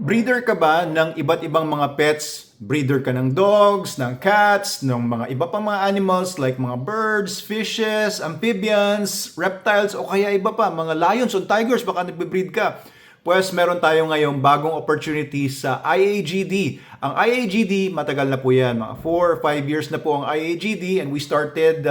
Breeder ka ba ng iba't ibang mga pets? Breeder ka ng dogs, ng cats, ng mga iba pang mga animals like mga birds, fishes, amphibians, reptiles, o kaya iba pa, mga lions o tigers, baka nagbe-breed ka. Pues meron tayo ngayong bagong opportunity sa IAGD. Ang IAGD, matagal na po yan, mga 4 or 5 years na po ang IAGD, and we started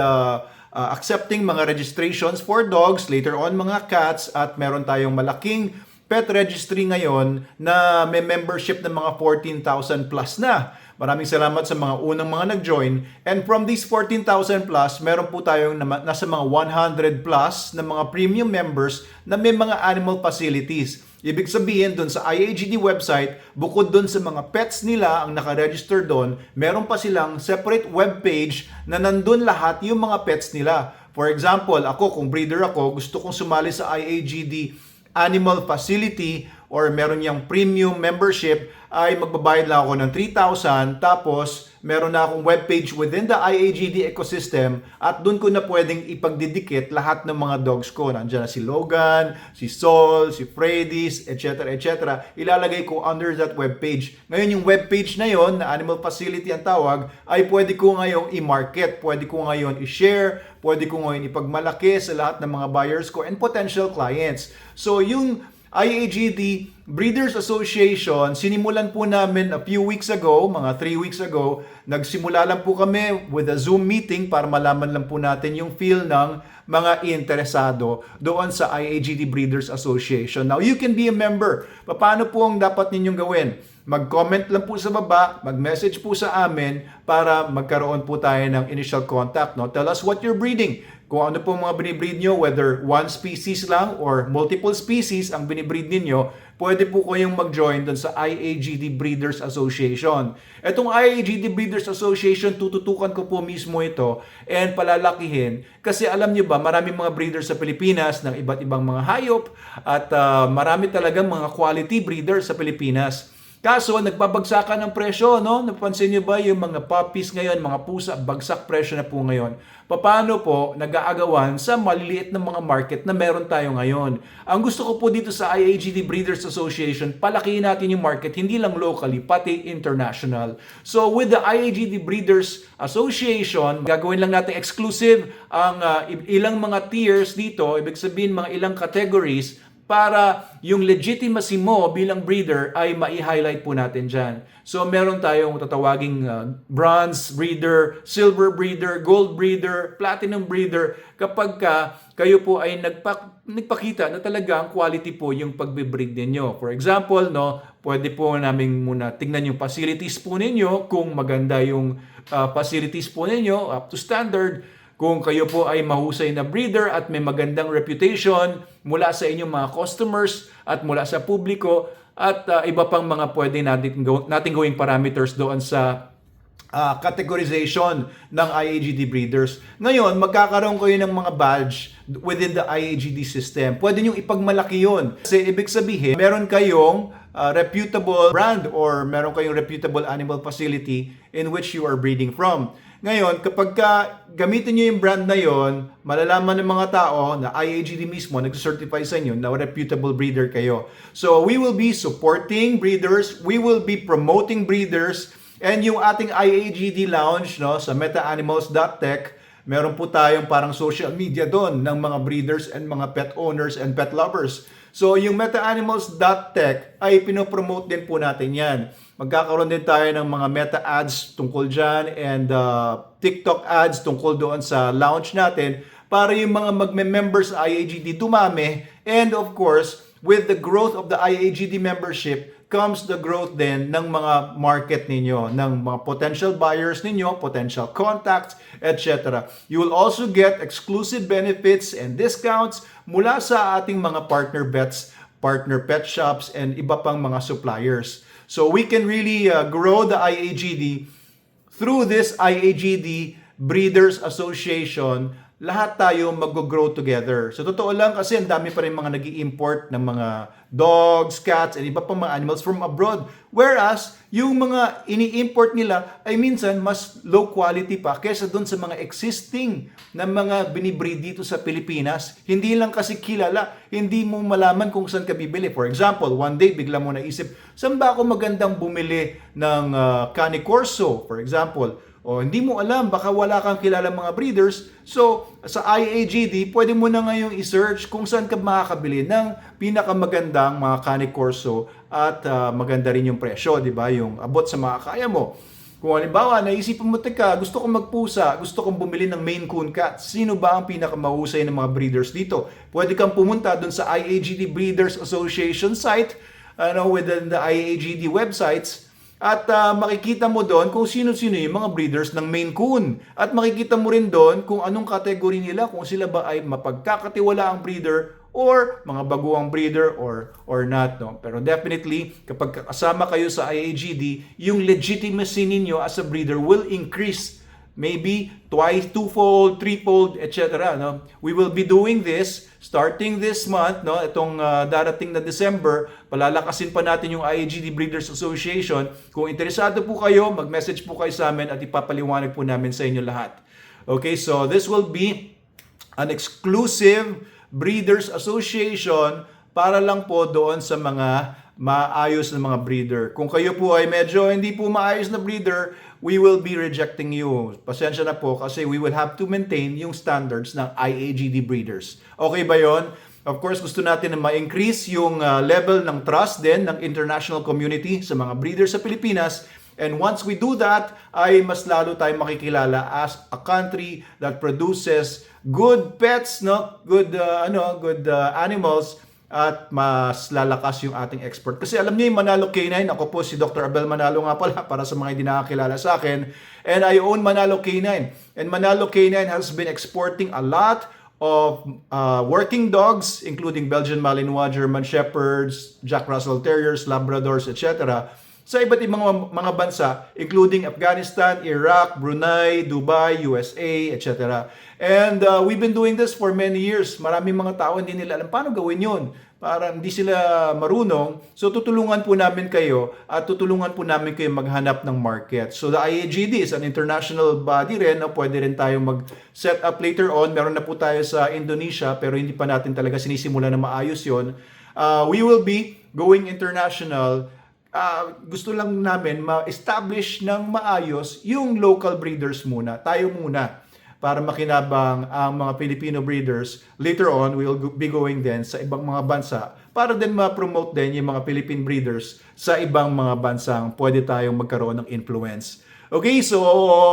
accepting mga registrations for dogs, later on mga cats, at meron tayong malaking pet registry ngayon na may membership ng mga 14,000 plus na. Maraming salamat sa mga unang mga nag-join. And from these 14,000 plus, meron po tayong nasa mga 100 plus na mga premium members na may mga animal facilities. Ibig sabihin, doon sa IAGD website, bukod doon sa mga pets nila ang nakaregister doon, meron pa silang separate webpage na nandun lahat yung mga pets nila. For example, ako, kung breeder ako, gusto kong sumali sa IAGD animal facility or meron niyang premium membership, ay magbabayad lang ako ng 3,000, tapos meron na akong webpage within the IAGD ecosystem at doon ko na pwedeng ipagdidikit lahat ng mga dogs ko. Nandiyan na si Logan, si Sol, si Freddy's, etc. etc. Ilalagay ko under that webpage. Ngayon yung webpage na yon, na animal facility ang tawag, ay pwede ko ngayon i-market, pwede ko ngayon i-share, pwede ko ngayon ipagmalaki sa lahat ng mga buyers ko and potential clients. So yung IAGD Breeders Association, sinimulan po namin a few weeks ago, mga 3 weeks ago. Nagsimula lang po kami with a Zoom meeting para malaman lang po natin yung feel ng mga interesado doon sa IAGD Breeders Association. Now, you can be a member. Paano po ang dapat ninyong gawin? Mag-comment lang po sa baba, mag-message po sa amin para magkaroon po tayo ng initial contact. No? Tell us what you're breeding. Kung ano po mga binibreed nyo, whether one species lang or multiple species ang binibreed ninyo, pwede po kayong mag-join dun sa IAGD Breeders Association. Itong IAGD Breeders Association, tututukan ko po mismo ito and palalakihin. Kasi alam nyo ba, maraming mga breeders sa Pilipinas ng iba't ibang mga hayop at marami talagang mga quality breeders sa Pilipinas. Kaso, nagbabagsakan ng presyo, no? Napansin niyo ba yung mga puppies ngayon, mga pusa, bagsak presyo na po ngayon. Paano po nag-aagawan sa maliliit na mga market na meron tayo ngayon? Ang gusto ko po dito sa IAGD Breeders Association, palakihin natin yung market, hindi lang locally, pati international. So, with the IAGD Breeders Association, gagawin lang natin exclusive ang ilang mga tiers dito, ibig sabihin mga ilang categories, para yung legitimacy mo bilang breeder ay mai-highlight po natin dyan. So meron tayong tatawaging bronze breeder, silver breeder, gold breeder, platinum breeder. Kapag kayo po ay nagpakita na talaga ang quality po yung pagbe-breed ninyo. For example, no, pwede po namin muna tingnan yung facilities po ninyo, kung maganda yung facilities po ninyo, up to standard. Kung kayo po ay mahusay na breeder at may magandang reputation mula sa inyong mga customers at mula sa publiko at iba pang mga pwede natin gawing parameters doon sa categorization ng IAGD breeders. Ngayon, magkakaroon kayo ng mga badge within the IAGD system. Pwede nyo ipagmalaki yun. Kasi ibig sabihin, meron kayong reputable brand or meron kayong reputable animal facility in which you are breeding from. Ngayon, kapag gamitin nyo yung brand na yon, malalaman ng mga tao na IAGD mismo nag-certify sa inyo na reputable breeder kayo. So, we will be supporting breeders, we will be promoting breeders, and yung ating IAGD lounge, no, sa metaanimals.tech, meron po tayong parang social media doon ng mga breeders and mga pet owners and pet lovers. So, yung metaanimals.tech ay pinopromote din po natin yan. Magkakaroon din tayo ng mga meta ads tungkol dyan and TikTok ads tungkol doon sa launch natin para yung mga magme-members sa IAGD dumami. And of course, with the growth of the IAGD membership comes the growth din ng mga market ninyo, ng mga potential buyers ninyo, potential contacts, etc. You will also get exclusive benefits and discounts mula sa ating mga partner vets, partner pet shops, and iba pang mga suppliers. So we can really grow the IAGD through this IAGD Breeders Association lahat tayo mag-grow together. So totoo lang kasi ang dami pa rin mga nag-i-import ng mga dogs, cats, and iba pang mga animals from abroad. Whereas, yung mga ini-import nila ay minsan mas low quality pa kaysa doon sa mga existing na mga binibreed dito sa Pilipinas. Hindi lang kasi kilala, hindi mo malaman kung saan ka bibili. For example, one day bigla mo naisip, saan ba ako magandang bumili ng Cane Corso, for example? O hindi mo alam, baka wala kang kilala mga breeders. So, sa IAGD, pwede mo na ngayong i-search kung saan ka makakabili ng pinakamagandang mga Cane Corso at maganda rin yung presyo, di ba? Yung abot sa mga kaya mo. Kung halimbawa, naisipan mo, teka, gusto kong magpusa, gusto kong bumili ng Maine Coon Cat. Sino ba ang pinakamahusay ng mga breeders dito? Pwede kang pumunta dun sa IAGD Breeders Association site, within the IAGD websites, at makikita mo doon kung sino-sino yung mga breeders ng Maine Coon. At makikita mo rin doon kung anong category nila, kung sila ba ay mapagkakatiwalaang breeder or mga baguang breeder or not. No? Pero definitely, kapag kasama kayo sa IAGD, yung legitimacy ninyo as a breeder will increase. Maybe twice, twofold, threefold, etc. No? We will be doing this starting this month, no? Itong darating na December, palalakasin pa natin yung IAGD Breeders Association. Kung interesado po kayo, mag-message po kayo sa amin at ipapaliwanag po namin sa inyo lahat. Okay, so this will be an exclusive Breeders Association para lang po doon sa mga maayos na mga breeder. Kung kayo po ay medyo hindi po maayos na breeder, we will be rejecting you. Pasensya na po kasi we will have to maintain yung standards ng IAGD breeders. Okay ba yon? Of course, gusto natin na ma-increase yung level ng trust din ng international community sa mga breeders sa Pilipinas. And once we do that, ay mas lalo tayong makikilala as a country that produces good pets, no? Good animals, at mas lalakas yung ating export. Kasi alam niyo yung Manalo Canine, ako po si Dr. Abel Manalo nga pala para sa mga hindi nakakilala sa akin. And I own Manalo Canine. And Manalo Canine has been exporting a lot of working dogs, including Belgian Malinois, German Shepherds, Jack Russell Terriers, Labradors, etc. sa iba't ibang mga bansa, including Afghanistan, Iraq, Brunei, Dubai, USA, etc. And we've been doing this for many years. Maraming mga tao hindi nila alam paano gawin yun. Parang hindi sila marunong. So tutulungan po namin kayo at tutulungan po namin kayo maghanap ng market. So the IAGD is an international body rin. No? Pwede rin tayo mag-set up later on. Meron na po tayo sa Indonesia pero hindi pa natin talaga sinisimula na maayos yon. We will be going international. Gusto lang namin ma-establish ng maayos yung local breeders muna. Tayo muna. Para makinabang ang mga Filipino breeders. Later on, we will be going din sa ibang mga bansa para din ma-promote din yung mga Philippine breeders sa ibang mga bansang pwede tayong magkaroon ng influence. Okay, so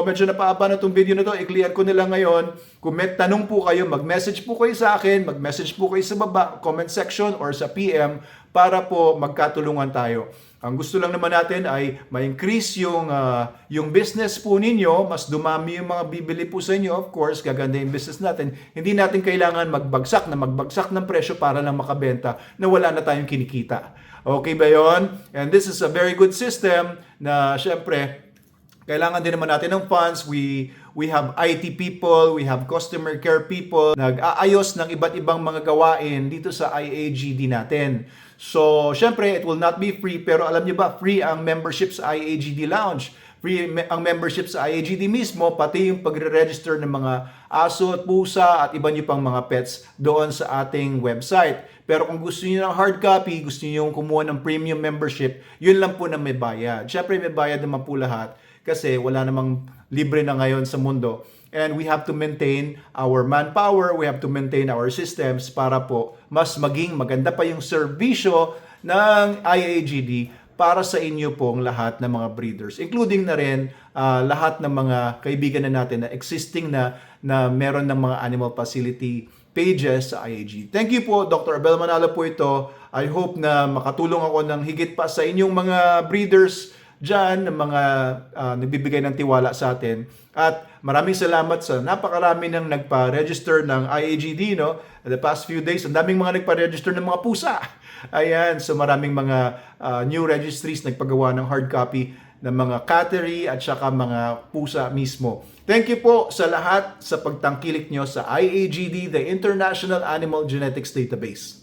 medyo napaaba na itong video na to. I-clear ko nila ngayon. Kung may tanong po kayo, mag-message po kayo sa akin, mag-message po kayo sa baba, comment section or sa PM para po magkatulungan tayo. Ang gusto lang naman natin ay ma-increase yung business po ninyo, mas dumami yung mga bibili po sa inyo, of course, gaganda yung business natin. Hindi natin kailangan magbagsak ng presyo para lang makabenta na wala na tayong kinikita. Okay ba yon? And this is a very good system na syempre, kailangan din naman natin ng funds. We have IT people, we have customer care people, nag-aayos ng iba't ibang mga gawain dito sa IAGD natin. So, syempre, it will not be free, pero alam niyo ba, free ang membership sa IAGD Lounge. Free ang membership sa IAGD mismo, pati yung pagre-register ng mga aso at pusa at iba niyo pang mga pets doon sa ating website. Pero kung gusto niyo ng hard copy, gusto niyo yung kumuha ng premium membership, yun lang po na may bayad. Syempre, may bayad naman po lahat kasi wala namang libre na ngayon sa mundo. And we have to maintain our manpower, we have to maintain our systems para po mas maging maganda pa yung serbisyo ng IAGD para sa inyo pong lahat ng mga breeders. Including na rin lahat ng mga kaibigan na natin na existing na meron ng mga animal facility pages sa IAGD. Thank you po, Dr. Abel Manalo po ito. I hope na makatulong ako ng higit pa sa inyong mga breeders dyan, ng mga nagbibigay ng tiwala sa atin. At maraming salamat sa napakarami ng nagpa-register ng IAGD, no? The past few days, ang daming mga nagpa-register ng mga pusa. Ayan, so maraming mga new registries nagpagawa ng hard copy ng mga cattery at saka mga pusa mismo. Thank you po sa lahat sa pagtangkilik nyo sa IAGD, the International Animal Genetics Database.